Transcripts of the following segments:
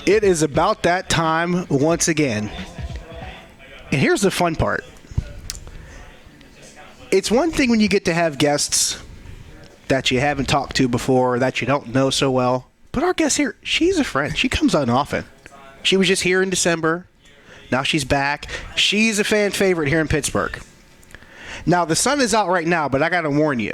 It is about that time once again. And here's the fun part. It's one thing when you get to have guests that you haven't talked to before, that you don't know so well. But our guest here, she's a friend. She comes on often. She was just here in December. Now she's back. She's a fan favorite here in Pittsburgh. Now, the sun is out right now, but I got to warn you.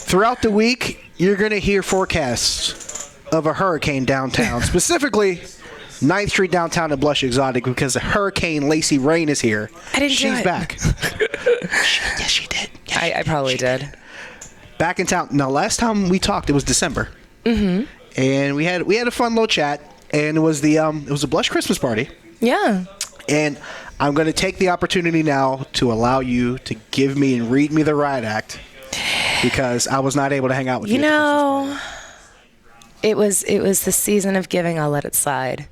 Throughout the week, you're going to hear forecasts of a hurricane downtown, specifically 9th Street downtown at Blush Exotic, because Hurricane Lacey Rain is here. I didn't do She's it. back. Yes, she did. Yes, I probably did. Back in town. Now, last time we talked, it was December. Mm-hmm. And we had a fun little chat, and it was a Blush Christmas party. Yeah. And I'm going to take the opportunity now to allow you to give me and read me the riot act, because I was not able to hang out with you. You know, it was the season of giving. I'll let it slide.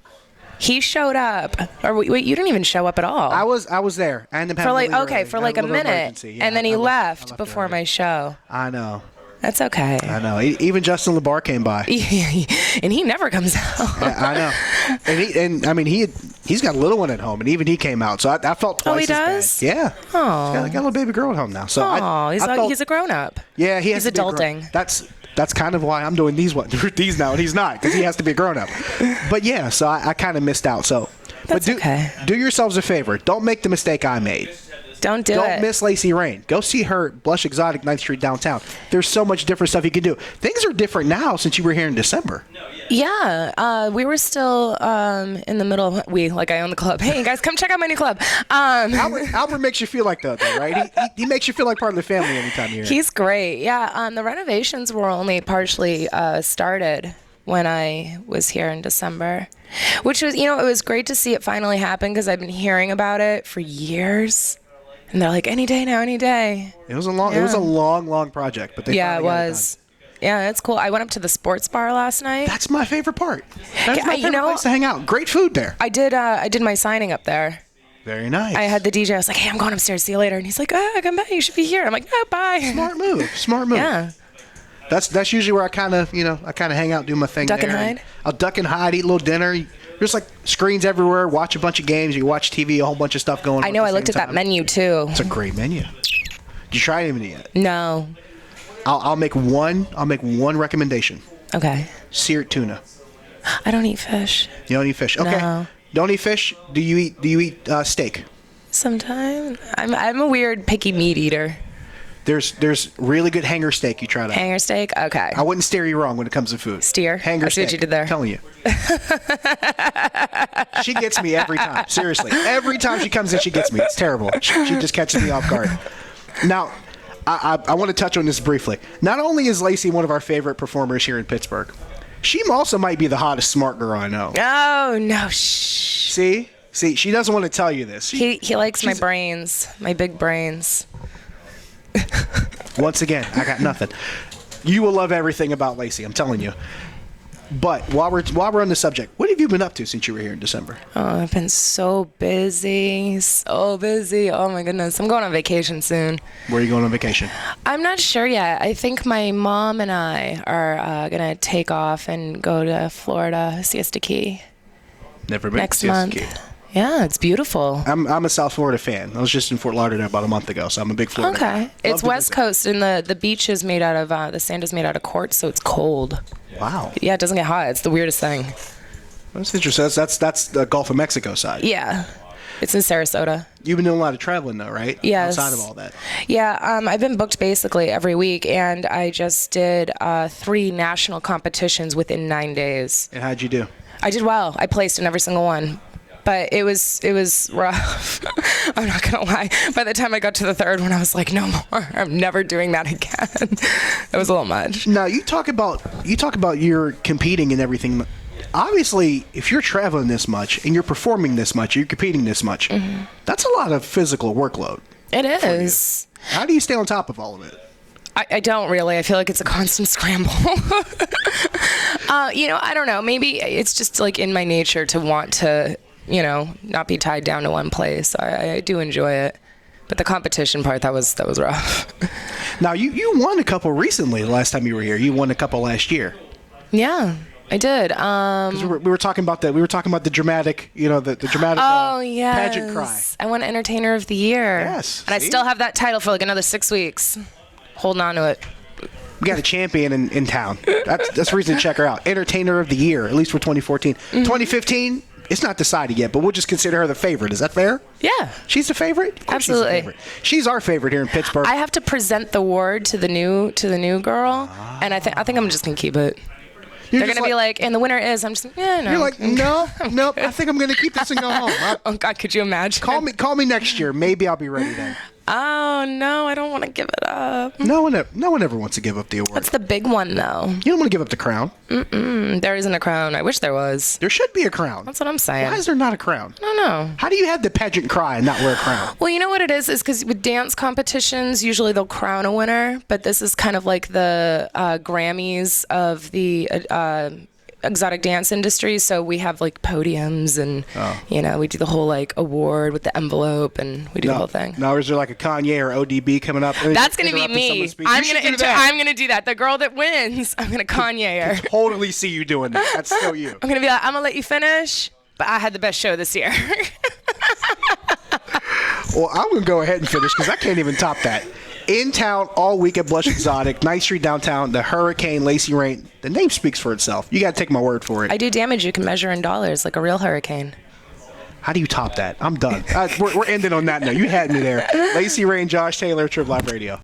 He showed up, or wait, you didn't even show up at all. I was there. I ended up having for like a minute, yeah, and then he left early. before my show. I know. That's okay. I know. Even Justin LeBar came by. And he never comes out. I know. He's got a little one at home, and even he came out. So I felt twice he as does? bad. Yeah. Oh. Got a little baby girl at home now. So He's a grown up. Yeah, he's adulting. That's kind of why I'm doing these now, and he's not, because he has to be a grown up. But yeah, so I kind of missed out. So, That's okay. Do yourselves a favor. Don't make the mistake I made. Don't miss Lacey Rain. Go see her at Blush Exotic, 9th Street downtown. There's so much different stuff you can do. Things are different now since you were here in December. Yeah, we were still in the middle of, I own the club. Hey, guys, come check out my new club. Albert makes you feel like that, though, right? He makes you feel like part of the family anytime you're here. He's great. Yeah, the renovations were only partially started when I was here in December, which was, it was great to see it finally happen, because I've been hearing about it for years. And they're like, any day now, any day. It was a long project, but they finally got it done. Yeah, it's cool. I went up to the sports bar last night. That's my favorite part. That's my favorite place to hang out. Great food there. I did my signing up there. Very nice. I had the DJ. I was like, hey, I'm going upstairs. See you later. And he's like, come back. You should be here. I'm like, no, bye. Smart move. Yeah. That's usually where I kind of hang out, do my thing. Duck there. and hide? I'll duck and hide, eat a little dinner. There's like screens everywhere, watch a bunch of games, you watch TV, a whole bunch of stuff going on. I know, I looked at that menu too. It's a great menu. Did you try anything yet? No. I'll make one recommendation. Okay. Seared tuna. I don't eat fish. You don't eat fish? Okay. No. Don't eat fish? Do you eat steak? Sometimes. I'm a weird picky meat eater. There's really good hanger steak you try to. Hanger steak? Okay. I wouldn't steer you wrong when it comes to food. Steer? Hanger steak. I see what you did there. I'm telling you. She gets me every time. Seriously. Every time she comes in, she gets me. It's terrible. She just catches me off guard. Now, I want to touch on this briefly. Not only is Lacey one of our favorite performers here in Pittsburgh, she also might be the hottest smart girl I know. Oh, no. Shh. See, she doesn't want to tell you this. He likes my brains, my big brains. Once again, I got nothing. You will love everything about Lacey, I'm telling you. But while we're on the subject, what have you been up to since you were here in December? Oh, I've been so busy. Oh my goodness, I'm going on vacation soon. Where are you going on vacation? I'm not sure yet. I think my mom and I are gonna take off and go to Florida, Siesta Key. Never been next to Siesta month. Key. Yeah, it's beautiful. I'm a South Florida fan. I was just in Fort Lauderdale about a month ago, so I'm a big Florida fan. Okay. It's West Coast, and the beach is made out of, the sand is made out of quartz, so it's cold. Wow. Yeah, it doesn't get hot. It's the weirdest thing. That's interesting. That's the Gulf of Mexico side. Yeah. It's in Sarasota. You've been doing a lot of traveling, though, right? Yes. Outside of all that. Yeah, I've been booked basically every week, and I just did 3 national competitions within 9 days. And how'd you do? I did well. I placed in every single one. But it was rough. I'm not gonna lie. By the time I got to the 3rd one, I was like, no more. I'm never doing that again. It was a little much. Now you talk about you're competing and everything. Obviously, if you're traveling this much and you're performing this much, you're competing this much. Mm-hmm. That's a lot of physical workload. It is. How do you stay on top of all of it? I don't really. I feel like it's a constant scramble. I don't know. Maybe it's just like in my nature to want to, not be tied down to one place. I do enjoy it. But the competition part, that was rough. Now, you won a couple recently the last time you were here. You won a couple last year. Yeah, I did. 'Cause we were talking about that. We were talking about the dramatic, the dramatic pageant cry. I won Entertainer of the Year. Yes. And I still have that title for like another 6 weeks. Holding on to it. We got a champion in town. That's the reason to check her out. Entertainer of the Year, at least for 2014. 2015, it's not decided yet, but we'll just consider her the favorite. Is that fair? Yeah. She's the favorite? Of course Absolutely. She's the favorite. She's our favorite here in Pittsburgh. I have to present the award to the new girl, and I think I'm just gonna keep it. They're gonna be like, and the winner is. I'm just, no. You're like, nope. I think I'm gonna keep this and go home. Oh God, could you imagine? Call me next year. Maybe I'll be ready then. Oh no, I don't want to give it up. No one ever wants to give up the award. That's the big one, though. You don't want to give up the crown. There isn't a crown. I wish there was. There should be a crown. That's what I'm saying. Why is there not a crown? I don't know. How do you have the pageant cry and not wear a crown? Well, you know what it is because with dance competitions, usually they'll crown a winner, but this is kind of like the Grammys of the exotic dance industry. So we have like podiums and, we do the whole like award with the envelope and we do the whole thing. Now, is there like a Kanye or ODB coming up? That's going to be me. I'm going to do that. The girl that wins, I'm going to Kanye her. Totally see you doing that. That's so you. I'm going to be like, I'm going to let you finish, but I had the best show this year. Well, I'm going to go ahead and finish because I can't even top that. In town all week at Blush Exotic, 9th Street downtown, the Hurricane Lacey Rain. The name speaks for itself. You got to take my word for it. I do damage you can measure in dollars like a real hurricane. How do you top that? I'm done. We're ending on that note. You had me there. Lacey Rain, Josh Taylor, TribLIVE Radio.